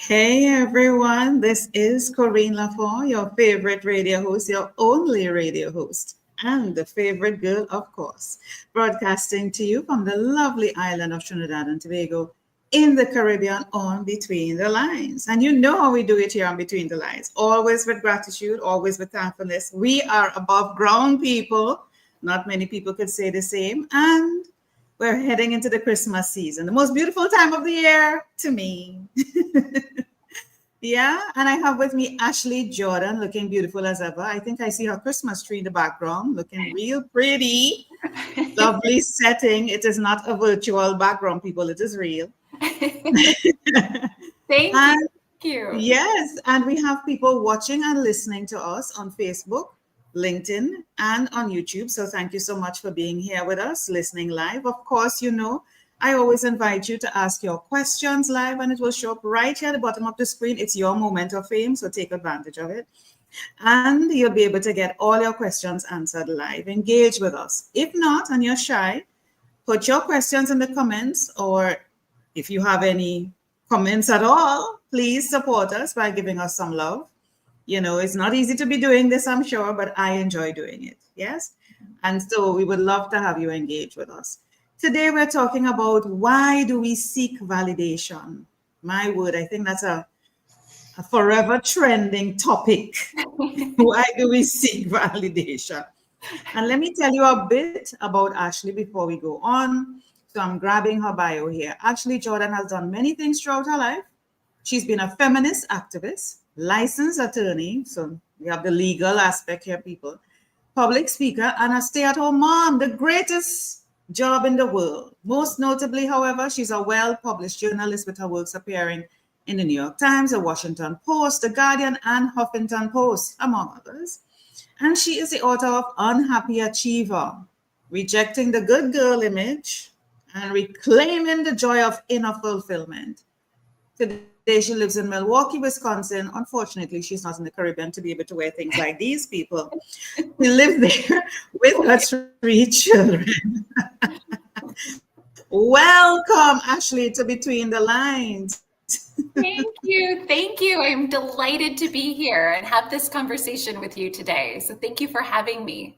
Hey everyone, this is Corine La Font, your favorite radio host, your only radio host, and the favorite girl, of course, broadcasting to you from the lovely island of Trinidad and Tobago in the Caribbean on Between the Lines. And you know how we do it here on Between the Lines, always with gratitude, always with thankfulness. We are above ground people. Not many people could say the same. And we're heading into the Christmas season, the most beautiful time of the year to me. Yeah, and I have with me Ashley Jordan, looking beautiful as ever. I think I see her Christmas tree in the background, looking real pretty. Lovely setting. It is not a virtual background, people. It is real. Thank you. Yes, and we have people watching and listening to us on Facebook, LinkedIn, and on YouTube. So thank you so much for being here with us, listening live. Of course, you know, I always invite you to ask your questions live, and it will show up right here at the bottom of the screen. It's your moment of fame, so take advantage of it. And you'll be able to get all your questions answered live. Engage with us. If not, and you're shy, put your questions in the comments, or if you have any comments at all, please support us by giving us some love. You know, it's not easy to be doing this, I'm sure, but I enjoy doing it. Yes. And so we would love to have you engage with us. Today, we're talking about why do we seek validation? My word, I think that's a forever trending topic. Why do we seek validation? And let me tell you a bit about Ashley before we go on. So I'm grabbing her bio here. Ashley Jordan has done many things throughout her life. She's been a feminist activist, licensed attorney, so we have the legal aspect here, people, public speaker, and a stay-at-home mom, the greatest job in the world. Most notably, however, she's a well-published journalist with her works appearing in the New York Times, the Washington Post, the Guardian, and Huffington Post, among others. And she is the author of Unhappy Achiever, Rejecting the Good Girl Image and Reclaiming the Joy of Inner Fulfillment. Today, she lives in Milwaukee, Wisconsin. Unfortunately, she's not in the Caribbean to be able to wear things like these people. We live there with her 3 children. Welcome, Ashley, to Between the Lines. Thank you. Thank you. I'm delighted to be here and have this conversation with you today. So thank you for having me.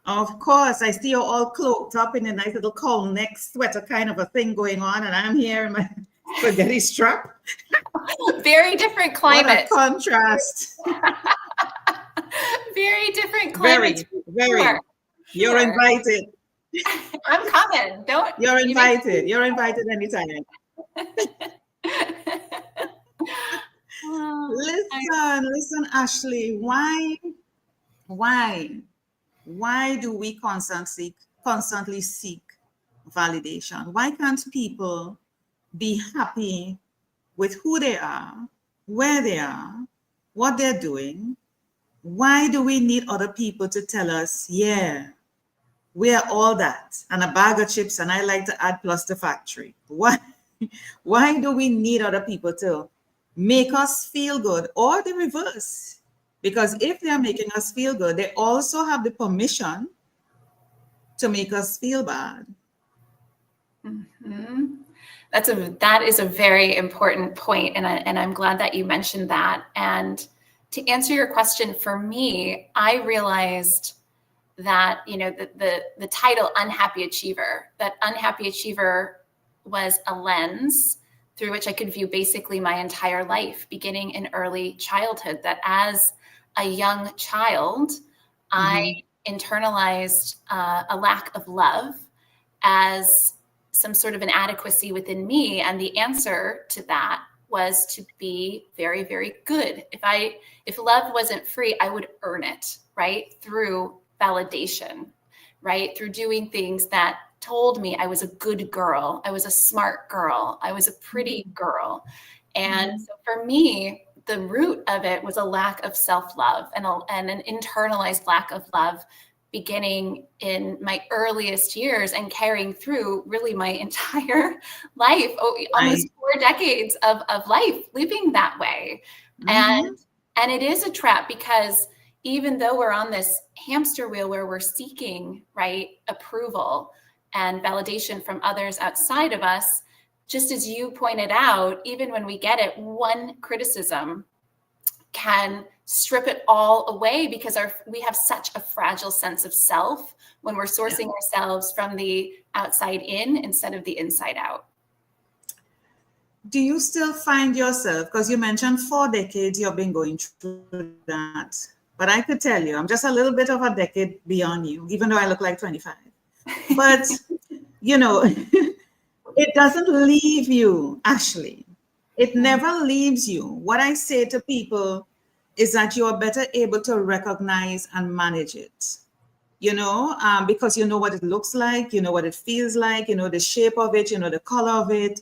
Of course, I see you all cloaked up in a nice little cowl neck sweater kind of a thing going on, and I'm here in my spaghetti strap. Very different climate. What a contrast. Very different climate. Very. Sure. You're invited. I'm coming. You're invited. You're invited anytime. Listen, Ashley. Why Why do we constantly seek validation? Why can't people be happy with who they are, where they are, what they're doing? Why do we need other people to tell us, yeah, we are all that, and a bag of chips, and I like to add plus the factory? Why do we need other people to make us feel good, or the reverse? Because if they are making us feel good, they also have the permission to make us feel bad. Mm-hmm. That is a very important point, and I'm glad that you mentioned that. And to answer your question, for me, I realized that the title "Unhappy Achiever," that unhappy achiever was a lens through which I could view basically my entire life, beginning in early childhood. That as a young child, I internalized a lack of love as some sort of inadequacy within me. And the answer to that was to be very, very good. If love wasn't free, I would earn it, right? Through validation, right? Through doing things that told me I was a good girl, I was a smart girl, I was a pretty girl. And so for me, the root of it was a lack of self-love and an internalized lack of love, beginning in my earliest years and carrying through really my entire life, almost 4 decades of life living that way. And it is a trap, because even though we're on this hamster wheel where we're seeking, right, approval and validation from others outside of us, just as you pointed out, even when we get it, one criticism can strip it all away, because we have such a fragile sense of self when we're sourcing ourselves from the outside in instead of the inside out. Do you still find yourself, because you mentioned 4 decades you've been going through that, but I could tell you, I'm just a little bit of a decade beyond you, even though I look like 25. But, it doesn't leave you, Ashley. It never leaves you. What I say to people is that you are better able to recognize and manage it, because you know what it looks like, you know what it feels like, you know the shape of it, you know the color of it.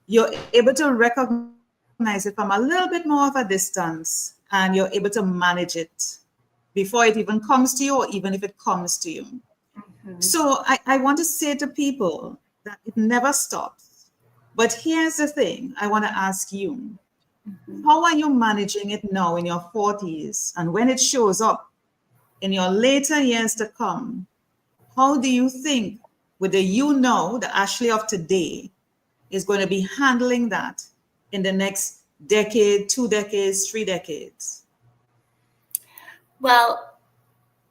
You're able to recognize it from a little bit more of a distance, and you're able to manage it before it even comes to you, or even if it comes to you. So I want to say to people that it never stops. But here's the thing I want to ask you. How are you managing it now in your 40s? And when it shows up in your later years to come, how do you think, with the Ashley of today, is going to be handling that in the next decade, 2 decades, 3 decades? Well,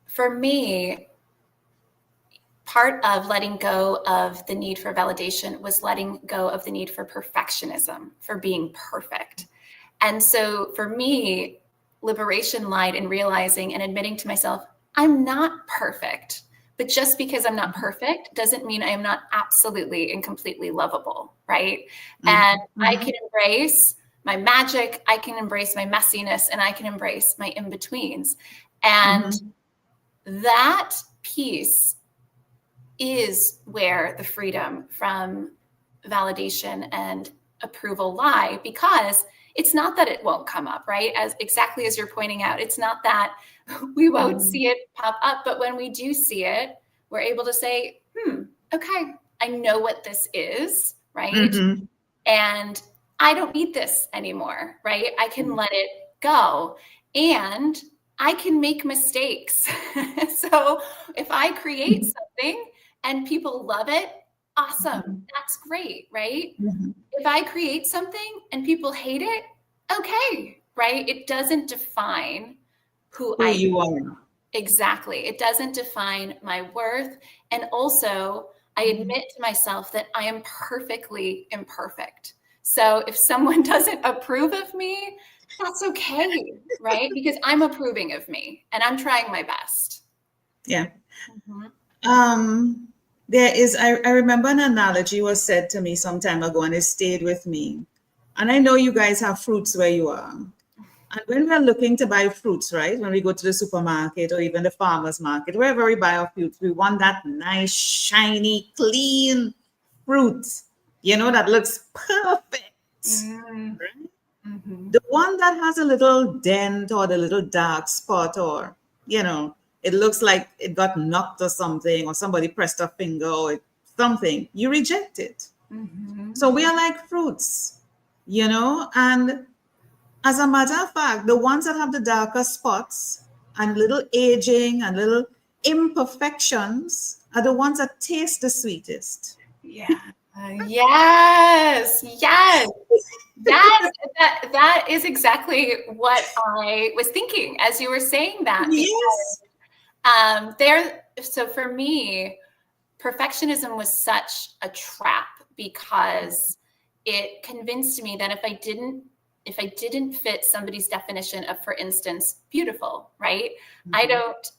for me, part of letting go of the need for validation was letting go of the need for perfectionism, for being perfect. And so for me, liberation lied in realizing and admitting to myself, I'm not perfect. But just because I'm not perfect doesn't mean I am not absolutely and completely lovable, right? And I can embrace my magic, I can embrace my messiness, and I can embrace my in-betweens. And that piece is where the freedom from validation and approval lie, because it's not that it won't come up, right? Exactly as you're pointing out, it's not that we won't see it pop up, but when we do see it, we're able to say, okay, I know what this is, right? And I don't need this anymore, right? I can let it go, and I can make mistakes. So if I create something and people love it, awesome, that's great, right? If I create something and people hate it, okay, right? It doesn't define who you are. Exactly. It doesn't define my worth. And also, I admit to myself that I am perfectly imperfect. So if someone doesn't approve of me, that's okay, right? Because I'm approving of me and I'm trying my best. Yeah. I remember an analogy was said to me some time ago, and it stayed with me. And I know you guys have fruits where you are. And when we're looking to buy fruits, right? When we go to the supermarket or even the farmer's market, wherever we buy our fruits, we want that nice, shiny, clean fruit, that looks perfect. Mm. Right? Mm-hmm. The one that has a little dent or the little dark spot, or, it looks like it got knocked or something, or somebody pressed a finger or something, you reject it. Mm-hmm. So we are like fruits, and as a matter of fact, the ones that have the darker spots and little aging and little imperfections are the ones that taste the sweetest. Yeah. Yes. Yes. Yes. That is exactly what I was thinking as you were saying that. Yes. So for me, perfectionism was such a trap because it convinced me that if I didn't fit somebody's definition of, for instance, beautiful, right? Mm-hmm.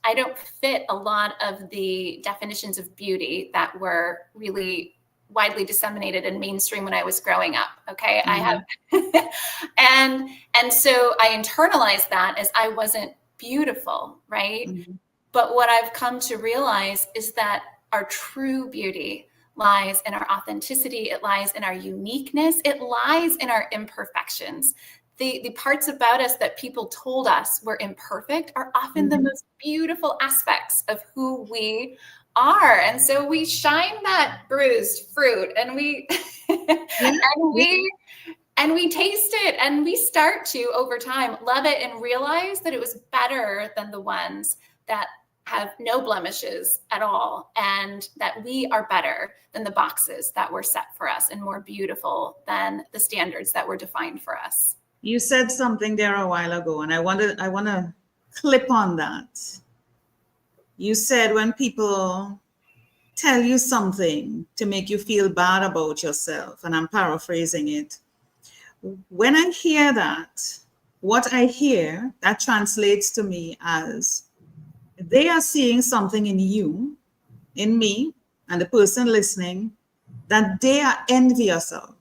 I don't fit a lot of the definitions of beauty that were really widely disseminated in mainstream when I was growing up. Okay. Mm-hmm. I have, and so I internalized that as I wasn't beautiful, right? Mm-hmm. But what I've come to realize is that our true beauty lies in our authenticity. It lies in our uniqueness. It lies in our imperfections. The parts about us that people told us were imperfect are often the most beautiful aspects of who we are. And so we shine that bruised fruit and we and we taste it and we start to, over time, love it and realize that it was better than the ones that have no blemishes at all, and that we are better than the boxes that were set for us and more beautiful than the standards that were defined for us. You said something there a while ago, and I want to clip on that. You said when people tell you something to make you feel bad about yourself, and I'm paraphrasing it. When I hear that, what I hear, that translates to me as they are seeing something in you, in me, and the person listening that they are envious of.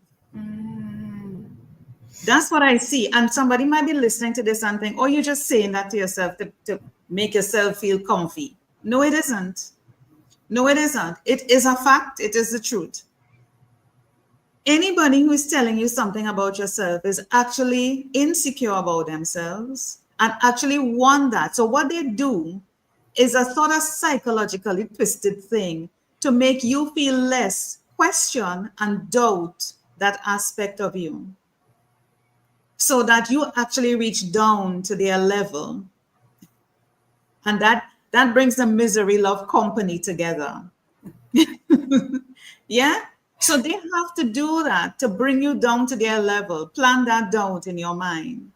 That's what I see. And somebody might be listening to this and think, oh, you're just saying that to yourself to make yourself feel comfy. No, it isn't. No, it isn't. It is a fact. It is the truth. Anybody who is telling you something about yourself is actually insecure about themselves and actually want that. So what they do is a sort of psychologically twisted thing to make you feel less, question and doubt that aspect of you, so that you actually reach down to their level. And that brings the misery love company together. Yeah. So they have to do that to bring you down to their level. Plan that doubt in your mind.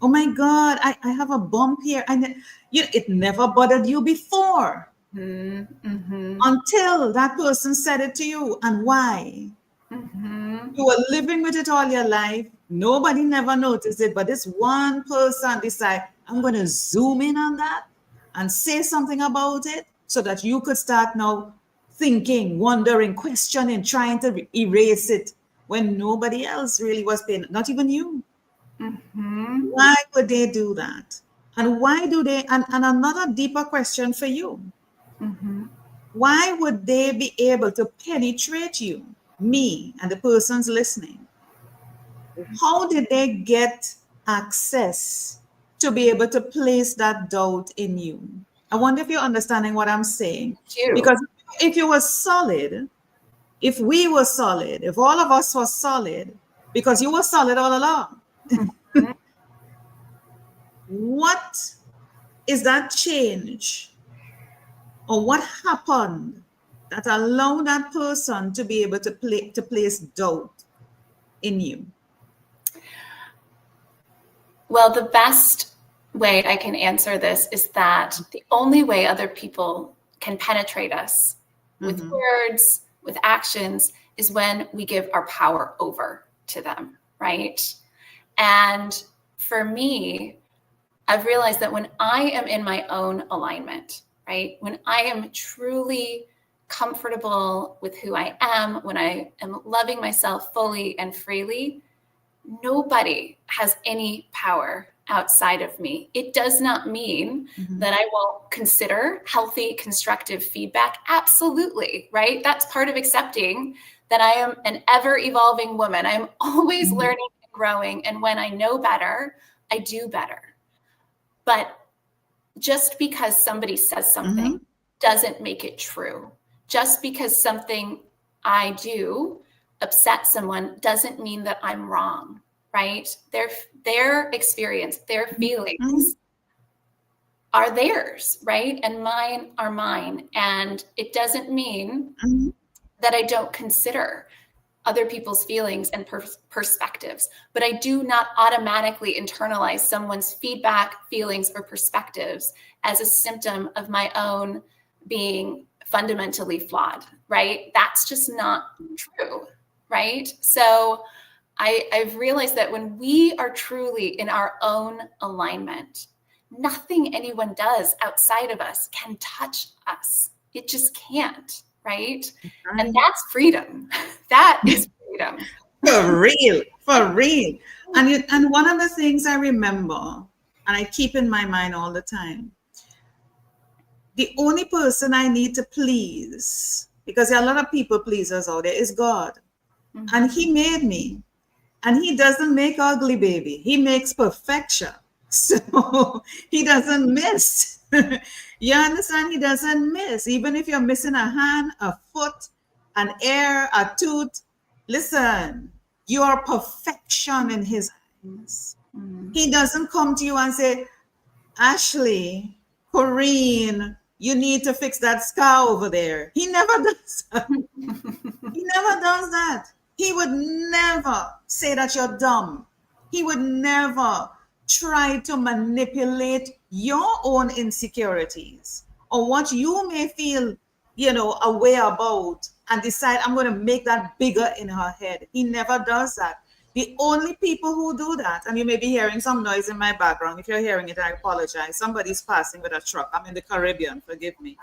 Oh my God, I have a bump here. And it never bothered you before. Until that person said it to you. And why? You were living with it all your life. Nobody never noticed it. But this one person decide, I'm going to zoom in on that and say something about it so that you could start now thinking, wondering, questioning, trying to erase it when nobody else really was paying, not even you. Why would they do that? And why do they? And another deeper question for you. Why would they be able to penetrate you, me, and the persons listening? How did they get access to be able to place that doubt in you? I wonder if you're understanding what I'm saying. Because if you were solid, if we were solid, if all of us were solid, because you were solid all along, what is that change? Or what happened that allowed that person to be able to place doubt in you? Well, the best way I can answer this is that the only way other people can penetrate us with words, with actions, is when we give our power over to them, right? And for me, I've realized that when I am in my own alignment, right? When I am truly comfortable with who I am, when I am loving myself fully and freely, nobody has any power outside of me. It does not mean that I won't consider healthy, constructive feedback. Absolutely, right? That's part of accepting that I am an ever-evolving woman. I'm always learning and growing. And when I know better, I do better. But just because somebody says something doesn't make it true. Just because something I do upset someone doesn't mean that I'm wrong, right? Their experience, their feelings are theirs, right? And mine are mine. And it doesn't mean that I don't consider other people's feelings and perspectives, but I do not automatically internalize someone's feedback, feelings, or perspectives as a symptom of my own being fundamentally flawed, right? That's just not true, right? So I've realized that when we are truly in our own alignment, nothing anyone does outside of us can touch us. It just can't, right? And that's freedom. That is freedom. For real, for real. And one of the things I remember, and I keep in my mind all the time, the only person I need to please, because there are a lot of people pleasers out there, is God. And he made me. And he doesn't make ugly, baby. He makes perfection. So he doesn't miss. You understand? He doesn't miss. Even if you're missing a hand, a foot, an ear, a tooth, listen, you are perfection in his eyes. He doesn't come to you and say, Ashley, Corine, you need to fix that scar over there. He never does that. He never does that. He would never say that you're dumb. He would never try to manipulate your own insecurities or what you may feel, a way about and decide, I'm going to make that bigger in her head. He never does that. The only people who do that, and you may be hearing some noise in my background. If you're hearing it, I apologize. Somebody's passing with a truck. I'm in the Caribbean, forgive me.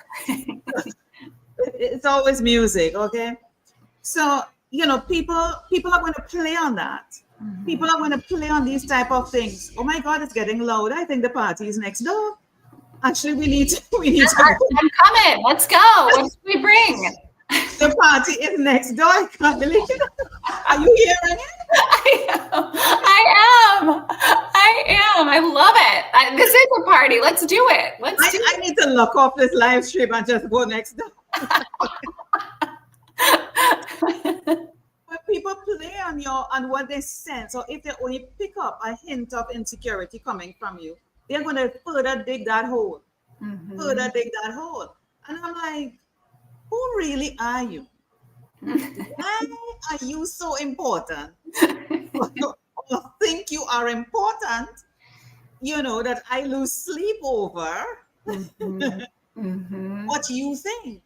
It's always music, okay? So, people are going to play on that. People are going to play on these type of things. Oh my God, it's getting loud. I think the party is next door. Actually, we need to. I'm coming. Let's go. What should we bring? The party is next door. I can't believe it. Are you hearing it? I am. I love it. This is a party. Let's do it. I need to lock off this live stream and just go next door. But people play on what they sense, or if they only pick up a hint of insecurity coming from you, they're going to further dig that hole. Further dig that hole. And I'm like, who really are you? Why are you so important? Or think you are important, that I lose sleep over what you think.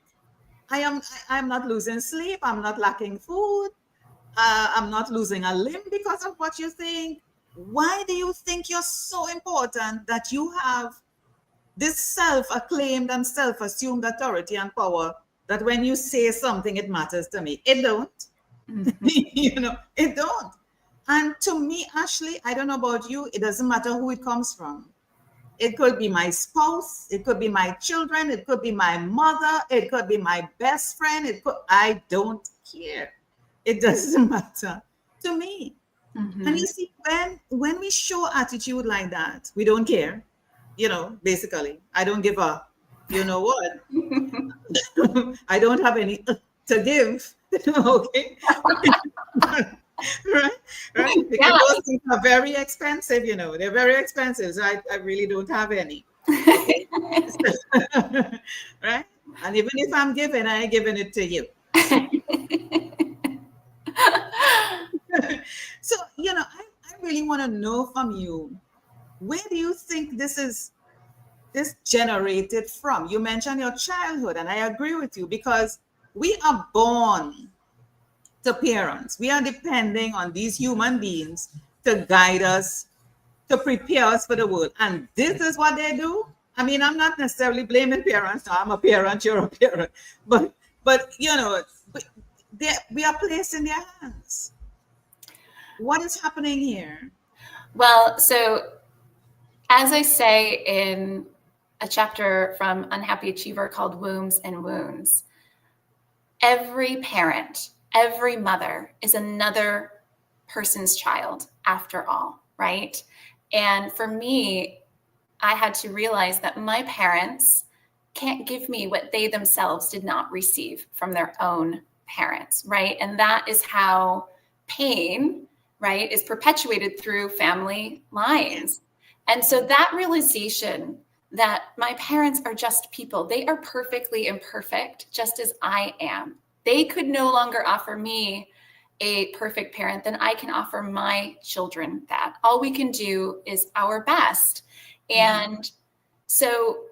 I'm not losing sleep. I'm not lacking food. I'm not losing a limb because of what you think. Why do you think you're so important that you have this self-acclaimed and self-assumed authority and power that when you say something, it matters to me? It don't. It don't. And to me, Ashley, I don't know about you, it doesn't matter who it comes from. It could be my spouse, it could be my children, it could be my mother, it could be my best friend, I don't care. It doesn't matter to me. And you see, when we show attitude like that, we don't care, basically. I don't give a, what? I don't have any to give, okay? Right? Because those things are very expensive, they're very expensive. So I really don't have any. Okay? Right? And even if I'm giving, I ain't giving it to you. So, I really want to know from you, where do you think this generated from? You mentioned your childhood, and I agree with you, because we are born to parents. We are depending on these human beings to guide us, to prepare us for the world. And this is what they do. I mean, I'm not necessarily blaming parents. I'm a parent, you're a parent. But we are placed in their hands. What is happening here? Well, so As I say in a chapter from Unhappy Achiever called Wombs and Wounds, every parent, every mother is another person's child after all, right? And for me, I had to realize that my parents can't give me what they themselves did not receive from their own parents, right? And that is how pain, right, is perpetuated through family lines. And so that realization that my parents are just people, they are perfectly imperfect, just as I am. They could no longer offer me a perfect parent than I can offer my children that. All we can do is our best. And so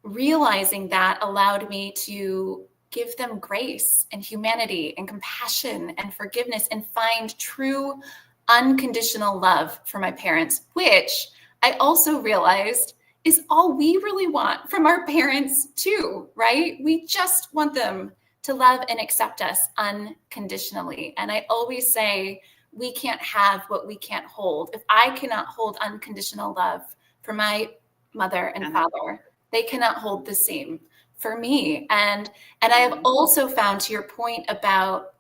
realizing that allowed me to give them grace and humanity and compassion and forgiveness and find true unconditional love for my parents, which I also realized is all we really want from our parents too, right? We just want them to love and accept us unconditionally. And I always say, we can't have what we can't hold. If I cannot hold unconditional love for my mother and father, they cannot hold the same for me. And I have also found, to your point about,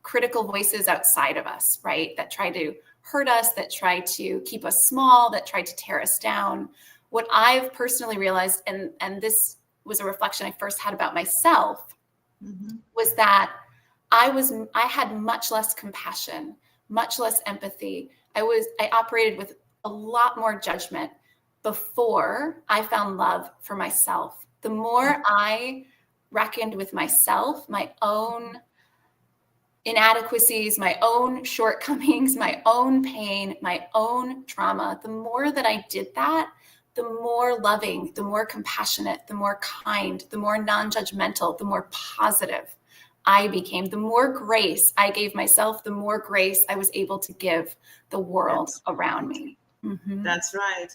critical voices outside of us, right, that try to hurt us, that try to keep us small, that try to tear us down. What I've personally realized, and this was a reflection I first had about myself, was that I had much less compassion, much less empathy. I operated with a lot more judgment before I found love for myself. The more I reckoned with myself, my own inadequacies, my own shortcomings, my own pain, my own trauma, the more that I did that, the more loving, the more compassionate, the more kind, the more non-judgmental, the more positive I became. The more grace I gave myself, the more grace I was able to give the world around me. That's right.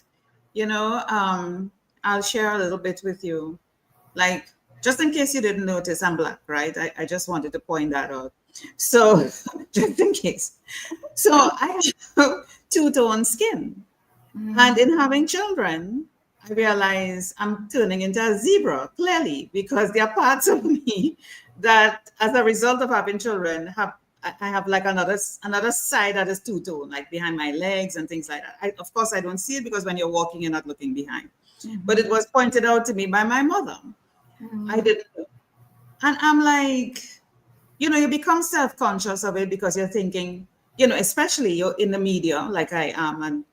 I'll share a little bit with you. Like, just in case you didn't notice, I'm Black, right? I just wanted to point that out. So, just in case. So, I have two-tone skin. And in having children, I realize I'm turning into a zebra, clearly, because there are parts of me that, as a result of having children, I have like another side that is two-tone, like behind my legs and things like that. Of course, I don't see it because when you're walking, you're not looking behind. But it was pointed out to me by my mother. I didn't know. And I'm like, you become self-conscious of it because you're thinking, especially you're in the media like I am, and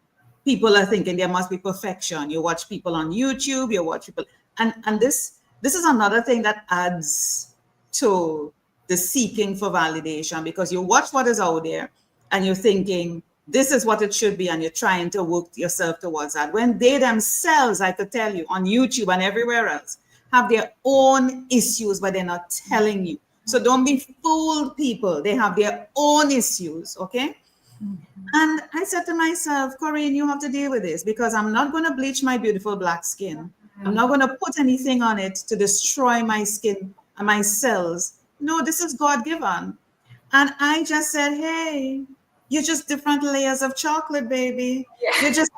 people are thinking there must be perfection. You watch people on YouTube, you watch people, and this is another thing that adds to the seeking for validation, because you watch what is out there and you're thinking this is what it should be, and you're trying to work yourself towards that, when they themselves, I could tell you, on YouTube and everywhere else, have their own issues, but they're not telling you. So don't be fooled, people. They have their own issues, okay? And I said to myself, Corine, you have to deal with this, because I'm not going to bleach my beautiful Black skin. I'm not going to put anything on it to destroy my skin and my cells. No, this is God-given. And I just said, hey, you're just different layers of chocolate, baby. Yeah. You're just...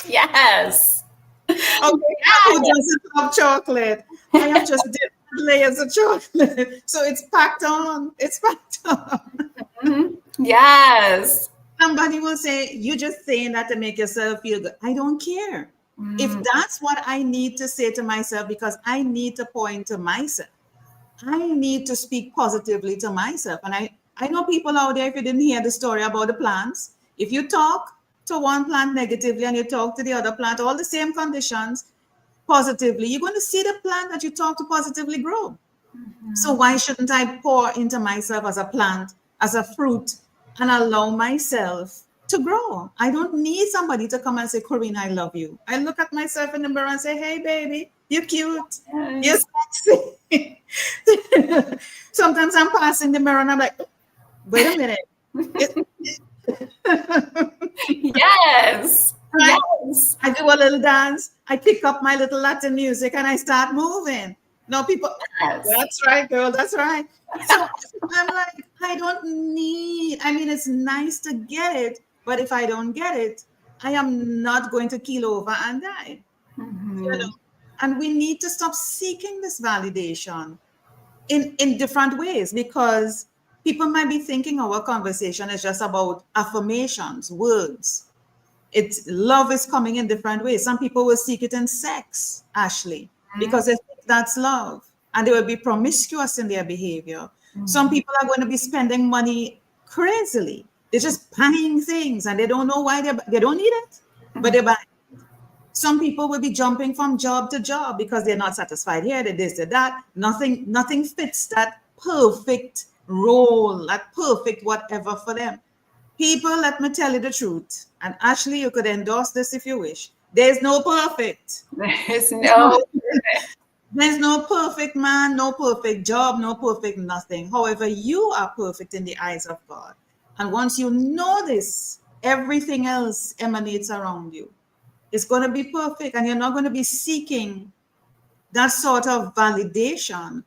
Yes. Okay, who doesn't love chocolate? I have just different layers of chocolate. So it's packed on. It's packed on. Yes. Somebody will say, you're just saying that to make yourself feel good. I don't care. If that's what I need to say to myself, because I need to point to myself. I need to speak positively to myself. And I know people out there, if you didn't hear the story about the plants, if you talk to one plant negatively and you talk to the other plant, all the same conditions, positively, you're going to see the plant that you talk to positively grow. So why shouldn't I pour into myself as a plant, as a fruit, and allow myself to grow? I don't need somebody to come and say, Corine, I love you. I look at myself in the mirror and say, hey, baby, you're cute. You're sexy. Sometimes I'm passing the mirror and I'm like, wait a minute. Yes. Right? Yes. I do a little dance. I pick up my little Latin music and I start moving. No, people, that's right, girl, that's right. So I'm like, I don't need, it's nice to get it, but if I don't get it, I am not going to keel over and die. Mm-hmm. You know? And we need to stop seeking this validation in different ways, because people might be thinking our conversation is just about affirmations, words. It's love is coming in different ways. Some people will seek it in sex, Ashley, because they think that's love, and they will be promiscuous in their behavior. Some people are going to be spending money crazily. They're just buying things and they don't know why they don't need it, but they buy. Some people will be jumping from job to job because they're not satisfied here, they this, they that. Nothing fits that perfect role, that perfect whatever for them. People, let me tell you the truth. And Ashley, you could endorse this if you wish. There's no perfect. There's no perfect man, no perfect job, no perfect nothing. However, you are perfect in the eyes of God. And once you know this, everything else emanates around you. It's going to be perfect, and you're not going to be seeking that sort of validation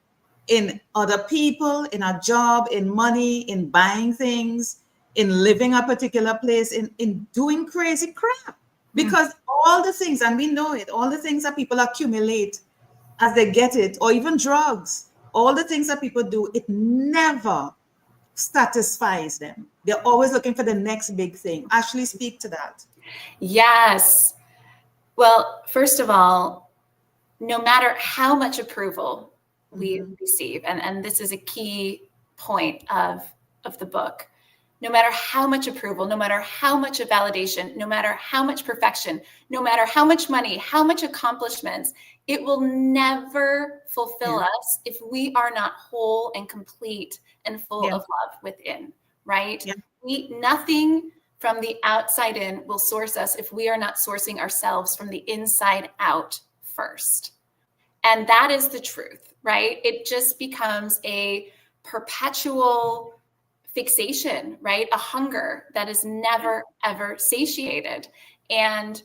in other people, in a job, in money, in buying things, in living a particular place, in doing crazy crap. Because all the things, and we know it, all the things that people accumulate as they get it, or even drugs, all the things that people do, it never satisfies them. They're always looking for the next big thing. Ashley, speak to that. Yes. Well, first of all, no matter how much approval we receive, and this is a key point of the book, no matter how much approval, no matter how much of validation, no matter how much perfection, no matter how much money, how much accomplishments, it will never fulfill us if we are not whole and complete and full of love within, right? Nothing from the outside in will source us if we are not sourcing ourselves from the inside out first. And that is the truth, right? It just becomes a perpetual fixation, right? A hunger that is never, ever satiated. And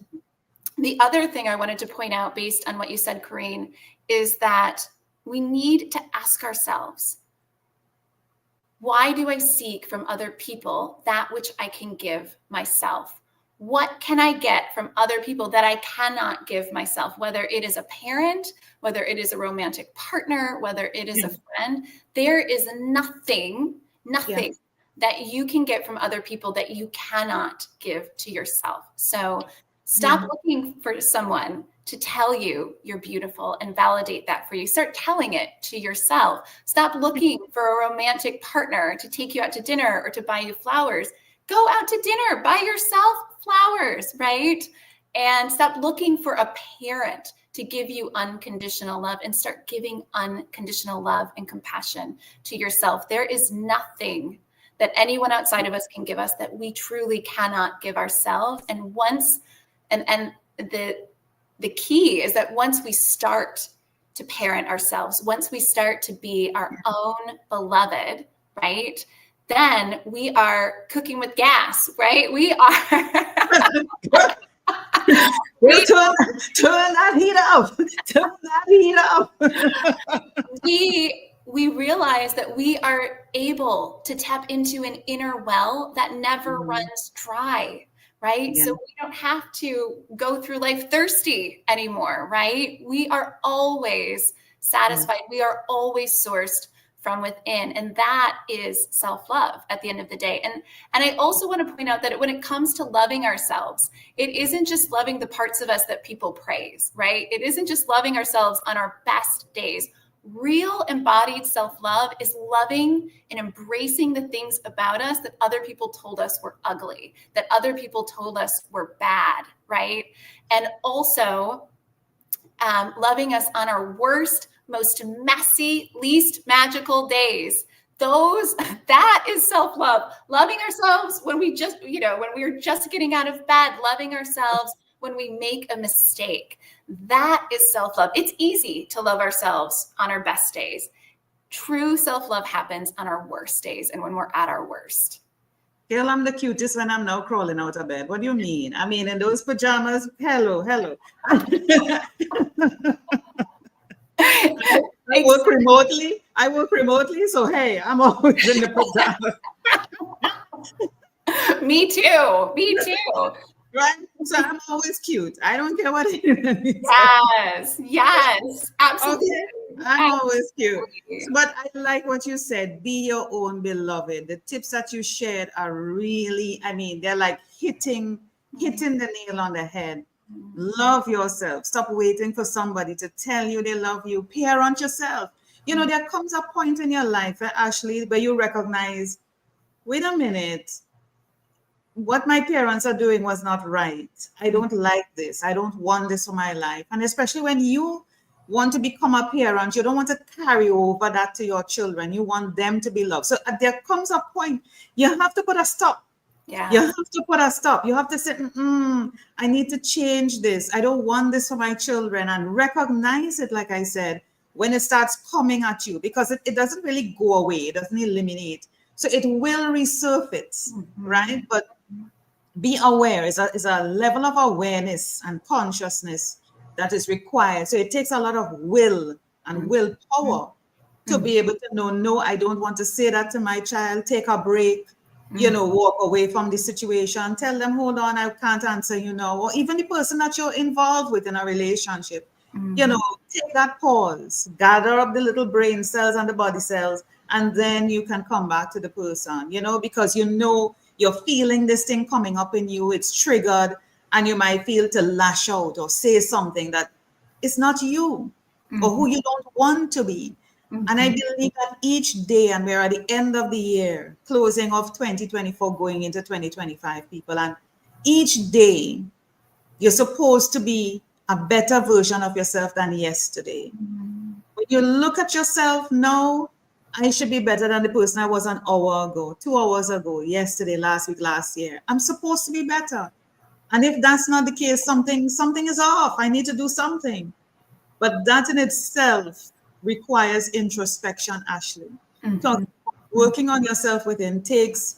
the other thing I wanted to point out based on what you said, Corine, is that we need to ask ourselves, why do I seek from other people that which I can give myself? What can I get from other people that I cannot give myself? Whether it is a parent, whether it is a romantic partner, whether it is a friend, there is nothing that you can get from other people that you cannot give to yourself. So stop looking for someone to tell you you're beautiful and validate that for you. Start telling it to yourself. Stop looking for a romantic partner to take you out to dinner or to buy you flowers. Go out to dinner, buy yourself flowers, right? And stop looking for a parent to give you unconditional love, and start giving unconditional love and compassion to yourself. There is nothing that anyone outside of us can give us that we truly cannot give ourselves. And the key is that once we start to parent ourselves, once we start to be our own beloved, right, then we are cooking with gas, right? We are. Turn that heat up. Turn that heat up. We realize that we are able to tap into an inner well that never runs dry, right? So we don't have to go through life thirsty anymore, right? We are always satisfied. We are always sourced from within. And that is self-love at the end of the day. And I also want to point out that when it comes to loving ourselves, it isn't just loving the parts of us that people praise, right? It isn't just loving ourselves on our best days. Real embodied self-love is loving and embracing the things about us that other people told us were ugly, that other people told us were bad, right? And also loving us on our worst, most messy, least magical days. That is self-love. Loving ourselves when we just, when we are just getting out of bed, loving ourselves when we make a mistake. That is self-love. It's easy to love ourselves on our best days. True self-love happens on our worst days and when we're at our worst. Girl, I'm the cutest when I'm now crawling out of bed. What do you mean? I mean, in those pajamas, hello. I work remotely, so hey, I'm always in the pajamas. Me too. Right? So I'm always cute. I don't care what anyone Yes, yes, absolutely. Okay, I'm always cute. Absolutely. But I like what you said. Be your own beloved. The tips that you shared are really, I mean, they're like hitting the nail on the head. Love yourself. Stop waiting for somebody to tell you they love you. Parent yourself. You know, there comes a point in your life, Ashley, where you recognize, wait a minute, what my parents are doing was not right. I don't like this. I don't want this for my life. And especially when you want to become a parent, you don't want to carry over that to your children. You want them to be loved. So there comes a point you have to put a stop. You Yeah. have to put a stop. You have to say, I need to change this. I don't want this for my children. And recognize it, like I said, when it starts coming at you, because it doesn't really go away. It doesn't eliminate. So it will resurface, right? But be aware is a level of awareness and consciousness that is required. So it takes a lot of will and willpower to be able to know, no, I don't want to say that to my child. Take a break, walk away from the situation. Tell them, hold on, I can't answer you now. Or even the person that you're involved with in a relationship, take that pause, gather up the little brain cells and the body cells, and then you can come back to the person, because you're feeling this thing coming up in you, it's triggered, and you might feel to lash out or say something that is not you or who you don't want to be. And I believe that each day, and we're at the end of the year, closing of 2024, going into 2025, people, and each day you're supposed to be a better version of yourself than yesterday. When you look at yourself now, I should be better than the person I was an hour ago, 2 hours ago, yesterday, last week, last year. I'm supposed to be better. And if that's not the case, something is off. I need to do something. But that in itself requires introspection, Ashley. So working on yourself within takes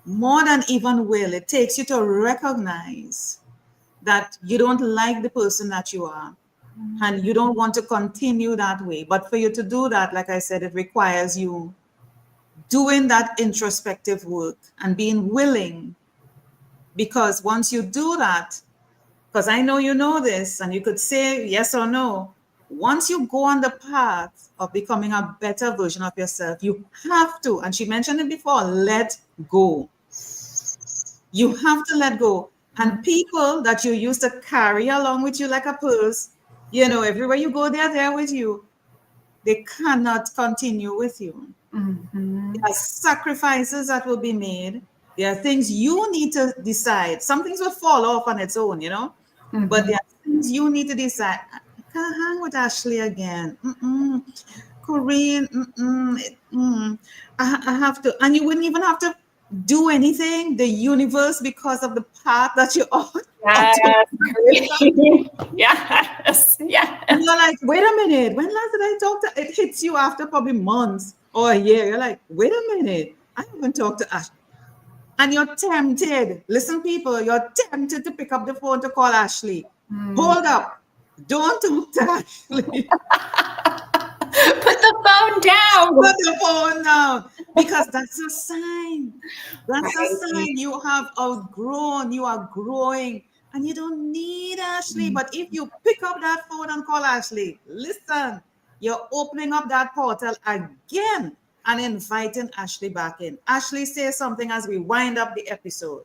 more than even will. It takes you to recognize that you don't like the person that you are and you don't want to continue that way. But for you to do that, like I said, it requires you doing that introspective work and being willing. Because once you do that, because I know you know this, and you could say yes or no, once you go on the path of becoming a better version of yourself, you have to, and she mentioned it before, let go. You have to let go. And people that you used to carry along with you like a purse, everywhere you go, they're there with you. They cannot continue with you. There are sacrifices that will be made. There are things you need to decide. Some things will fall off on its own, but there are things you need to decide. I can't hang with Ashley again. Corine, I have to, and you wouldn't even have to do anything. The universe, because of the path that you're on. Yes. And you're like, wait a minute. When last did I talk to? It hits you after probably months or a year. You're like, wait a minute. I haven't talked to Ashley. And you're tempted. Listen, people, you're tempted to pick up the phone to call Ashley. Hold up. Don't talk to Ashley. Put the phone down. Put the phone down. Because that's a sign. That's a sign you have outgrown. You are growing. And you don't need Ashley. But if you pick up that phone and call Ashley, listen, you're opening up that portal again and inviting Ashley back in. Ashley, say something as we wind up the episode.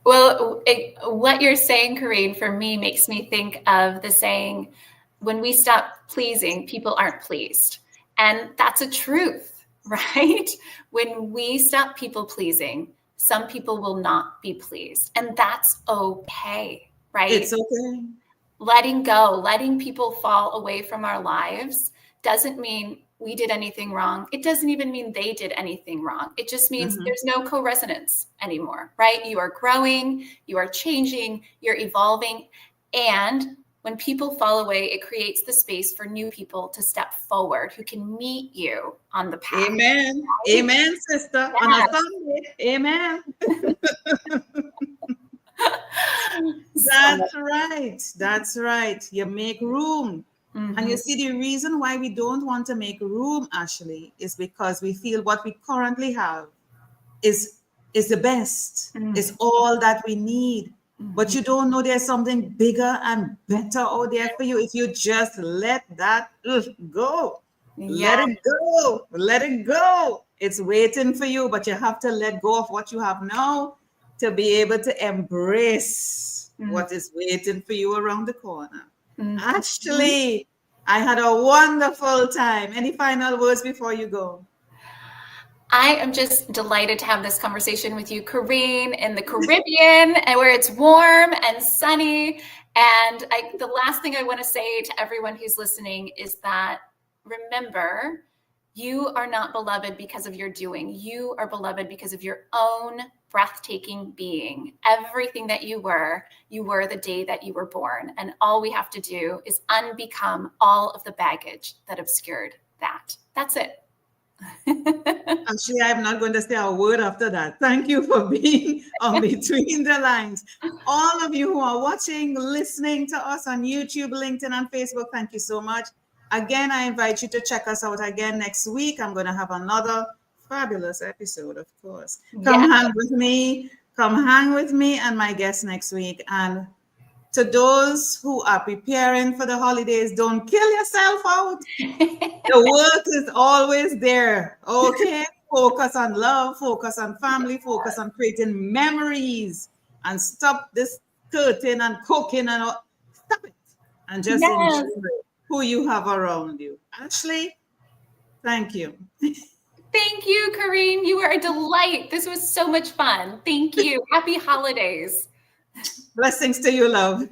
Well, what you're saying, Corine, for me makes me think of the saying, when we stop pleasing, people aren't pleased. And that's a truth, right? When we stop people pleasing, some people will not be pleased. And that's okay, right? It's okay. Letting go, letting people fall away from our lives doesn't mean we did anything wrong. It doesn't even mean they did anything wrong. It just means there's no co-resonance anymore, right? You are growing, you are changing, you're evolving. And when people fall away, it creates the space for new people to step forward who can meet you on the path. Amen. Right? Amen, sister. Yes. On a Sunday. Amen. That's right. That's right. You make room. And you see, the reason why we don't want to make room, Ashley, is because we feel what we currently have is the best, is all that we need. but you don't know there's something bigger and better out there for you if you just let that go. Yeah. Let it go. Let it go. It's waiting for you, but you have to let go of what you have now to be able to embrace what is waiting for you around the corner. Actually, I had a wonderful time. Any final words before you go? I am just delighted to have this conversation with you, Corine, in the Caribbean, and where it's warm and sunny. And the last thing I want to say to everyone who's listening is that remember, you are not beloved because of your doing. You are beloved because of your own breathtaking being. Everything that you were the day that you were born. And all we have to do is unbecome all of the baggage that obscured that. That's it. Actually, I'm not going to say a word after that. Thank you for being on Between the Lines. All of you who are watching, listening to us on YouTube, LinkedIn, and Facebook, thank you so much. Again, I invite you to check us out again next week. I'm going to have another fabulous episode, of course. Come hang with me. Come hang with me and my guest next week. And to those who are preparing for the holidays, don't kill yourself out. The work is always there. Okay? Focus on love, focus on family, focus on creating memories, and stop this curtain and cooking and all. Stop it. And just enjoy who you have around you. Ashley, thank you. Thank you, Corine. You are a delight. This was so much fun. Thank you. Happy holidays. Blessings to you, love.